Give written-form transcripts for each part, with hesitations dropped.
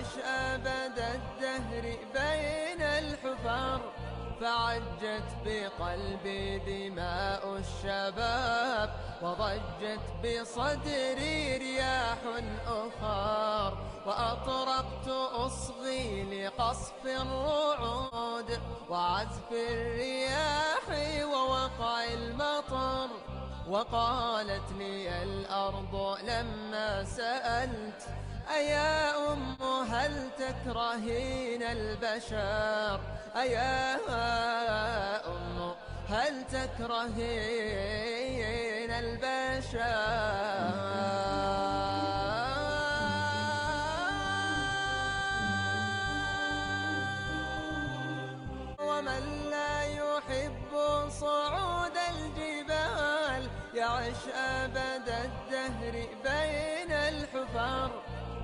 يعش أبد الدهر بين الحفر، فعجت بقلبي دماء الشباب، وضجت بصدري رياح أخر، وأطرقت أصغي لقصف الرعود وعزف الرياح ووقع المطر. وقالت لي الأرض لما سألت: أيا أم هل تكرهين البشر؟ أيا أم هل تكرهين البشر؟ ومن لا يحب صعود الجبال يعش أبد الدهر بين الحفر،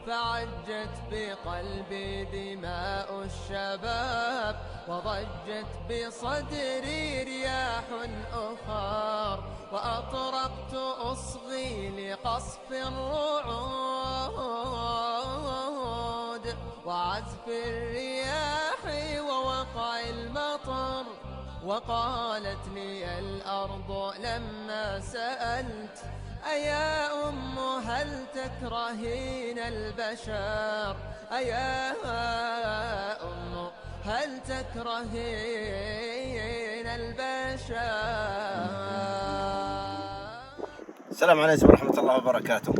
فعجت بقلبي دماء الشباب، وضجت بصدري رياح أخر، وأطرقت أصغي لقصف الرعود وعزف الرياح ووقع المطر. وقالت لي الأرض لما سألت: أيا أم هل تكرهين البشر؟ أيا أم هل تكرهين البشر؟ السلام عليكم ورحمة الله وبركاته.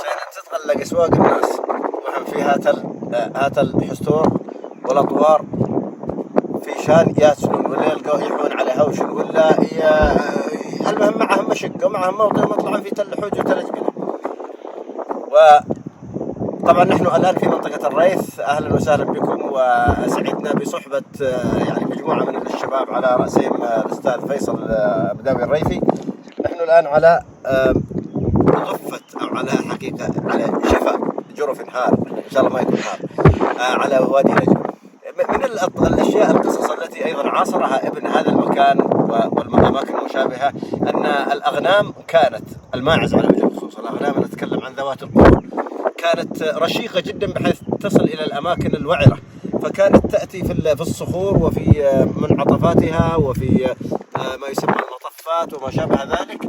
شأن تتغلق أسواق الناس وهم في هات الحستور والأطوار في شان ياسنون، ولا يلقوا يحون على هوشن، ولا المهم معهم مشقة ومعهم موطن مطلع في تل حوج وتل جبل. وطبعا نحن الآن في منطقة الريث. أهلا وسهلا بكم، وسعدنا بصحبة يعني مجموعة من الشباب على رأسهم الأستاذ فيصل بداوي الريثي. نحن الآن على ضفة أو على حقيقة على شفا جرف هار، إن شاء الله ما يكون هار، على وادي نجم. من الأشياء القصص التي أيضا عاصرها ابن هذا المكان والأماكن المشابهة أن الأغنام كانت الماعز على وجه الخصوص، الأغنام نتكلم عن ذوات القرون، كانت رشيقة جدا بحيث تصل إلى الأماكن الوعرة، فكانت تأتي في الصخور وفي منعطفاتها وفي ما يسمى المطفات وما شابه ذلك،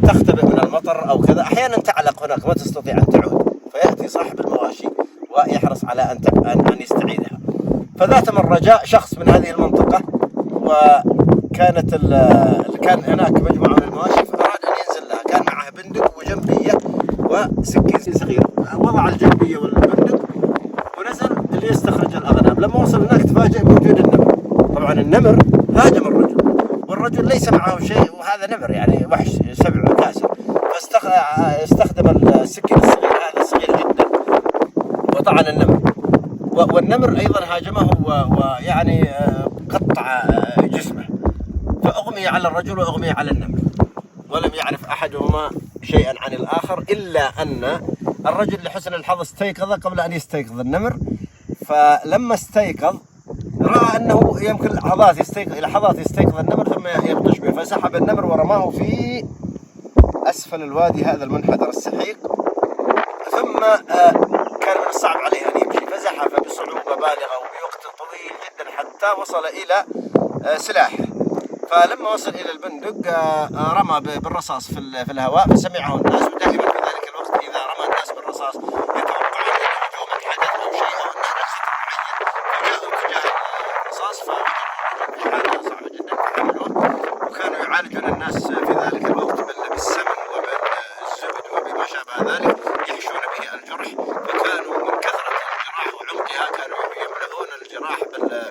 فتختبئ من المطر أو كذا. أحيانا تعلق هناك ما تستطيع أن تعود، فيأتي صاحب المواشي ويحرص على أن يستعيدها. فذات مرة جاء شخص من هذه المنطقة، وكانت كان هناك مجموعة من المواشي، فأراد أن ينزل لها. كان معه بندق وجنبية وسكين صغير، وضع الجنبية والبندق ونزل ليستخرج الأغنام. لما وصل هناك تفاجأ بوجود النمر. طبعا النمر هاجم الرجل، والرجل ليس معه شيء، وهذا نمر يعني وحش سبع كاسر، فاستخدم السكين الصغير هذا الصغير جدا وطعن النمر. والنمر أيضا هاجمه ويعني قطع جسمه، فأغمي على الرجل وأغمي على النمر، ولم يعرف أحدهما شيئا عن الآخر، إلا أن الرجل لحسن الحظ استيقظ قبل أن يستيقظ النمر. فلما استيقظ رأى أنه يمكن لحظات يستيقظ النمر ثم يبطش به، فسحب النمر ورماه في أسفل الوادي هذا المنحدر السحيق. ثم كان من الصعب عليه أن يمشي، فزحف بصعوبة بالغة وبوقت طويل جدا حتى وصل إلى سلاحه. فلما وصل إلى البندق رمى بالرصاص في الهواء، فسمعه الناس. ودائما في ذلك الوقت إذا رمى الناس بالرصاص يتوقعون أن هجوما حدث أو شيء أو أنه نفس معين، فجاءوا تجاه الرصاص فوجدوا حالة صعبة جدا فحملوه. وكانوا يعالجون الناس في ذلك الوقت بالسمن وبالزبد وبما شابه ذلك، يحشون به الجرح. فكانوا من كثرة الجراح وعمقها كانوا يملؤون الجراح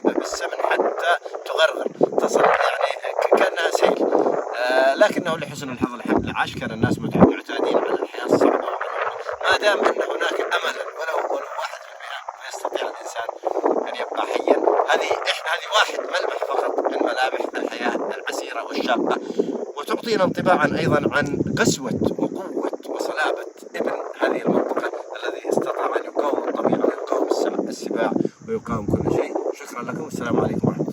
بالسمن حتى تغرغر، تصل يعني كأنها سيل. لكنه لحسن الحظ الحمد عاش. كان الناس معتادين على الحياة الصعبة، ما دام أن هناك أملا ولو 1% فيستطيع الإنسان أن يبقى حيا. هذه واحد ملمح فقط من ملامح الحياة العسيرة والشاقة، وتعطينا انطباعا أيضا عن قسوة وقوة وصلابة ابن هذه المنطقة الذي استطاع أن يقاوم الطبيعة ويقاوم السباع ويقاوم كل شيء. شكرا لكم، والسلام عليكم ورحمة الله.